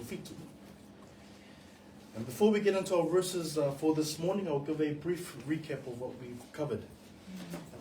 fulufitu. And before we get into our verses for this morning, I'll give a brief recap of what we've covered.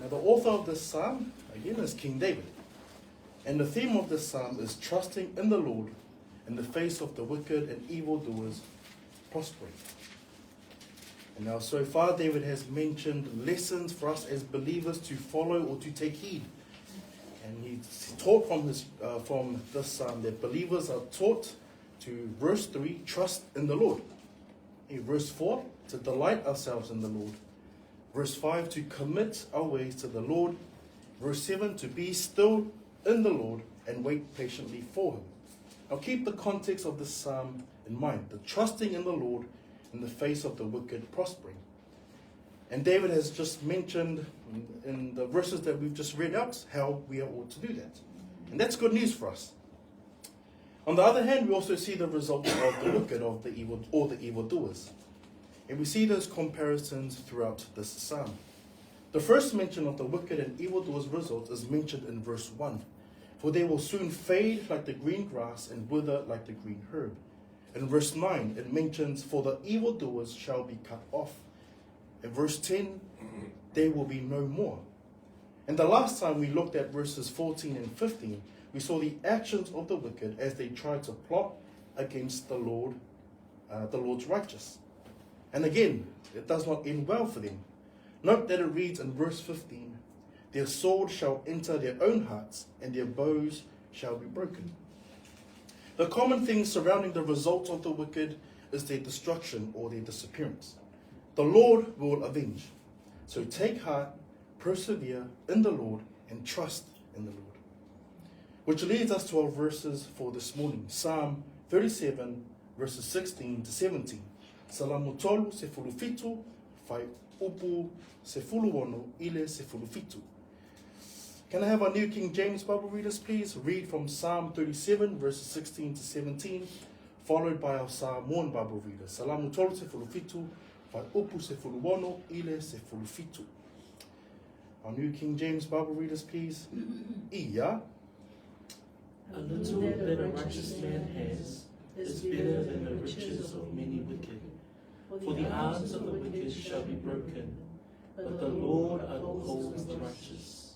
Now, the author of this psalm, again, is King David. And the theme of this psalm is trusting in the Lord in the face of the wicked and evildoers prospering. And now, so far, David has mentioned lessons for us as believers to follow or to take heed. And he's taught from this psalm that believers are taught to, verse 3, trust in the Lord. In verse 4, to delight ourselves in the Lord. Verse 5, to commit our ways to the Lord. Verse 7, to be still in the Lord and wait patiently for him. Now keep the context of this psalm in mind, the trusting in the Lord in the face of the wicked prospering. And David has just mentioned in the verses that we've just read out how we are ought to do that. And that's good news for us. On the other hand, we also see the results of the wicked, of the evil, or the evildoers. And we see those comparisons throughout this psalm. The first mention of the wicked and evildoers' result is mentioned in verse 1. For they will soon fade like the green grass and wither like the green herb. In verse 9, it mentions, for the evildoers shall be cut off. In verse 10, they will be no more. And the last time we looked at verses 14 and 15, we saw the actions of the wicked as they tried to plot against the Lord's righteous. And again, it does not end well for them. Note that it reads in verse 15, their sword shall enter their own hearts, and their bows shall be broken. The common thing surrounding the results of the wicked is their destruction or their disappearance. The Lord will avenge. So take heart, persevere in the Lord, and trust in the Lord. Which leads us to our verses for this morning. Psalm 37, verses 16 to 17. Salamutolu se fulufitu, fai upu se fuluwono ile se fulufitu. Can I have our New King James Bible readers please read from Psalm 37, verses 16 to 17, followed by our Samoan Bible readers. Salamutolu se fulufitu, fai upu se fuluwono ile se fulufitu. Our New King James Bible readers please. Iya. A little that a righteous man has is better than the riches of many wicked. For the arms of the wicked shall be broken, but the Lord upholds the righteous.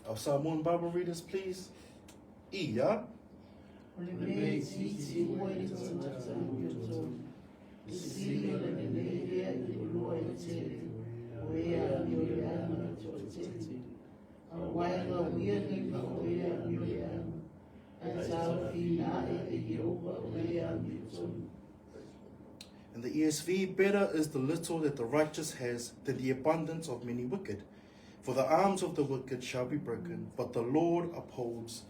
Our Samoan Bible readers, please. Iya. In the ESV, better is the little that the righteous has than the abundance of many wicked. For the arms of the wicked shall be broken, but the Lord upholds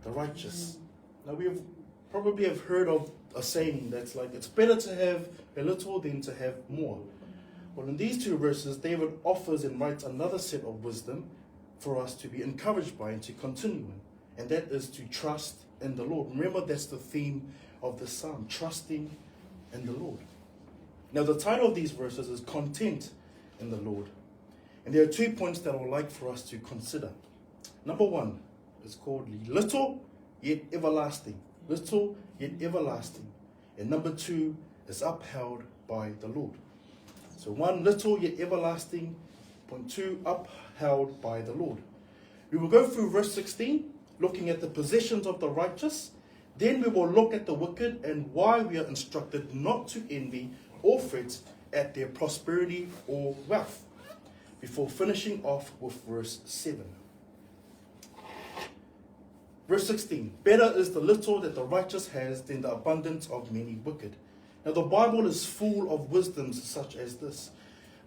the righteous. Now we probably have heard of a saying that's like, it's better to have a little than to have more. Well, in these two verses, David offers and writes another set of wisdom for us to be encouraged by and to continue in. And that is to trust in the Lord. Remember, that's the theme of the psalm, trusting in the Lord. Now, the title of these verses is Content in the Lord. And there are 2 points that I would like for us to consider. Number 1 is called little yet everlasting. Little yet everlasting. And number 2 is upheld by the Lord. So 1, little yet everlasting. Point 2, upheld by the Lord. We will go through verse 16, looking at the possessions of the righteous. Then we will look at the wicked and why we are instructed not to envy or fret at their prosperity or wealth, before finishing off with verse 7. Verse 16, better is the little that the righteous has than the abundance of many wicked. Now the Bible is full of wisdoms such as this.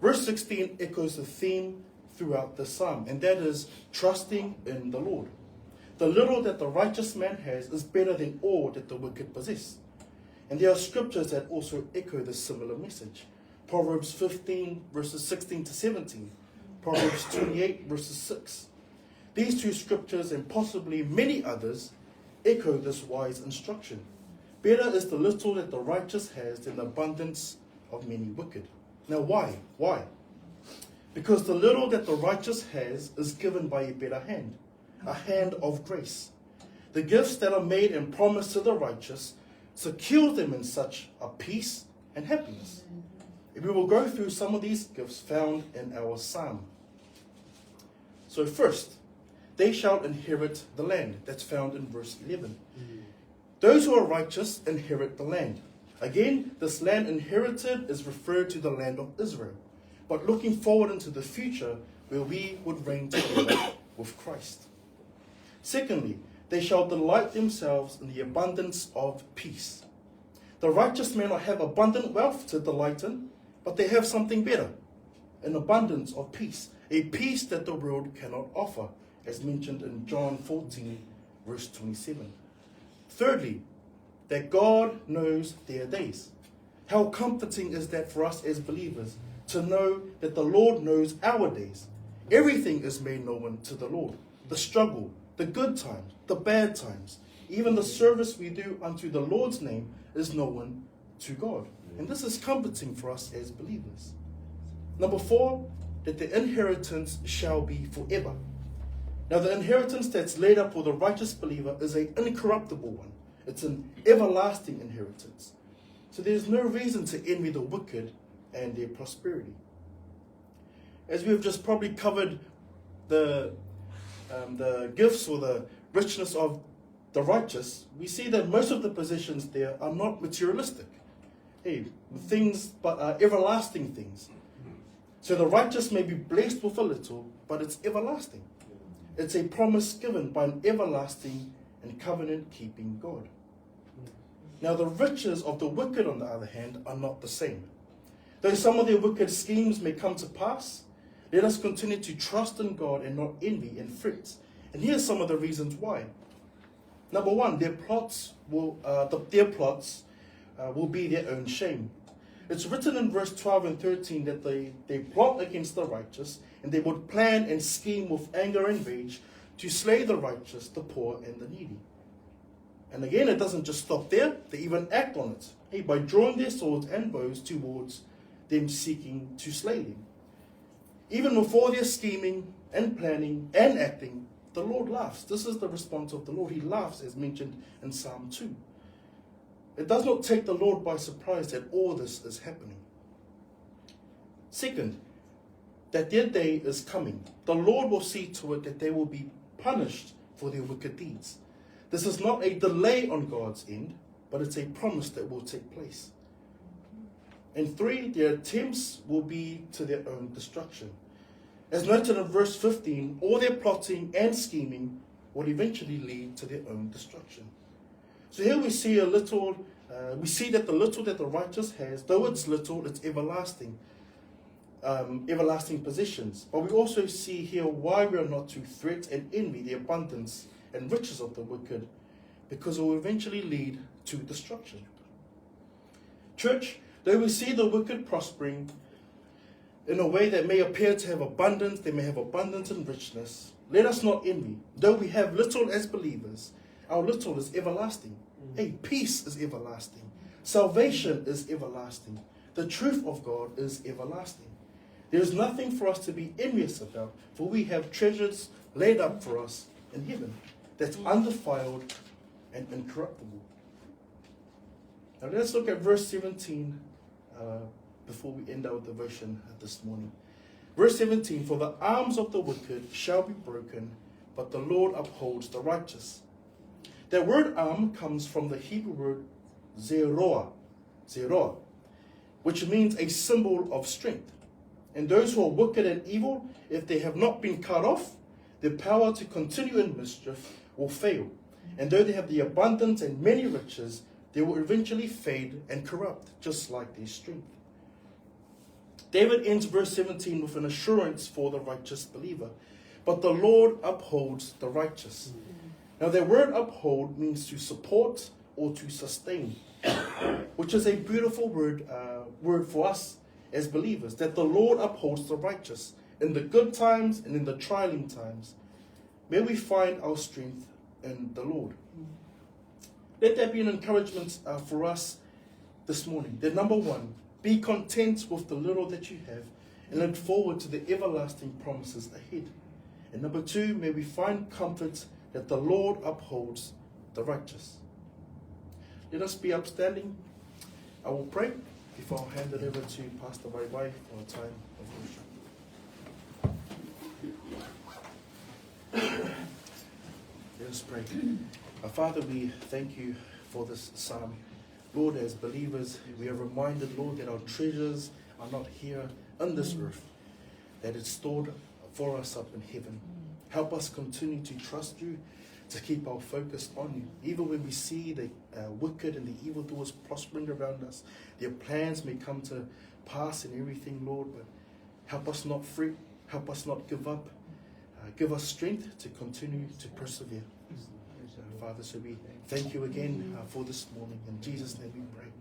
Verse 16 echoes the theme throughout the psalm, and that is trusting in the Lord. The little that the righteous man has is better than all that the wicked possess. And there are scriptures that also echo this similar message. Proverbs 15, verses 16 to 17. Proverbs 28, verses 6. These two scriptures, and possibly many others, echo this wise instruction. Better is the little that the righteous has than the abundance of many wicked. Now why? Why? Because the little that the righteous has is given by a better hand, a hand of grace. The gifts that are made and promised to the righteous secures them in such a peace and happiness. And we will go through some of these gifts found in our psalm. So first, they shall inherit the land. That's found in verse 11. Those who are righteous inherit the land. Again, this land inherited is referred to the land of Israel, but looking forward into the future where we would reign together with Christ. Secondly, they shall delight themselves in the abundance of peace. The righteous men have abundant wealth to delight in, but they have something better, an abundance of peace, a peace that the world cannot offer, as mentioned in John 14, verse 27. Thirdly, that God knows their days. How comforting is that for us as believers, to know that the Lord knows our days. Everything is made known to the Lord. The struggle, the good times, the bad times, even the service we do unto the Lord's name is known to God. And this is comforting for us as believers. Number 4, that the inheritance shall be forever. Now the inheritance that's laid up for the righteous believer is an incorruptible one. It's an everlasting inheritance. So there's no reason to envy the wicked and their prosperity. As we've just probably covered the gifts or the richness of the righteous, we see that most of the possessions there are not materialistic. Things, but are everlasting things. So the righteous may be blessed with a little, but it's everlasting. It's a promise given by an everlasting and covenant-keeping God. Now the riches of the wicked, on the other hand, are not the same. Though some of their wicked schemes may come to pass, let us continue to trust in God and not envy and fret. And here's some of the reasons why. Number 1, their plots will be their own shame. It's written in verse 12 and 13 that they plot against the righteous, and they would plan and scheme with anger and rage to slay the righteous, the poor, and the needy. And again, it doesn't just stop there. They even act on it, by drawing their swords and bows towards them, seeking to slay them. Even before their scheming and planning and acting, the Lord laughs. This is the response of the Lord. He laughs, as mentioned in Psalm 2. It does not take the Lord by surprise that all this is happening. Second, that their day is coming. The Lord will see to it that they will be punished for their wicked deeds. This is not a delay on God's end, but it's a promise that will take place. And 3, their attempts will be to their own destruction. As noted in verse 15, all their plotting and scheming will eventually lead to their own destruction. So here we see that the little that the righteous has, though it's little, it's everlasting possessions. But we also see here why we are not to fret and envy the abundance and riches of the wicked, because it will eventually lead to destruction. Church, though we see the wicked prospering in a way that may appear to have abundance, they may have abundance and richness, let us not envy. Though we have little as believers, our little is everlasting. Peace is everlasting. Salvation is everlasting. The truth of God is everlasting. There is nothing for us to be envious about, for we have treasures laid up for us in heaven that's undefiled and incorruptible. Now let's look at verse 17 before we end our devotion this morning. Verse 17, for the arms of the wicked shall be broken, but the Lord upholds the righteous. That word arm comes from the Hebrew word zeroah, which means a symbol of strength. And those who are wicked and evil, if they have not been cut off, their power to continue in mischief will fail. And though they have the abundance and many riches, they will eventually fade and corrupt, just like their strength. David ends verse 17 with an assurance for the righteous believer. But the Lord upholds the righteous. Now, the word uphold means to support or to sustain, which is a beautiful word for us as believers, that the Lord upholds the righteous in the good times and in the trying times. May we find our strength in the Lord. Let that be an encouragement for us this morning. That number 1, be content with the little that you have and look forward to the everlasting promises ahead. And number 2, may we find comfort that the Lord upholds the righteous. Let us be upstanding. I will pray before I hand it over to Pastor Wai Wai for a time of worship. Let us pray. Father, we thank you for this psalm. Lord, as believers, we are reminded, Lord, that our treasures are not here on this earth, that it's stored for us up in heaven. Help us continue to trust you, to keep our focus on you. Even when we see the wicked and the evildoers prospering around us, their plans may come to pass and everything, Lord, but help us not fret, help us not give up. Give us strength to continue to persevere. Father, so we thank you again for this morning. In Jesus' name we pray.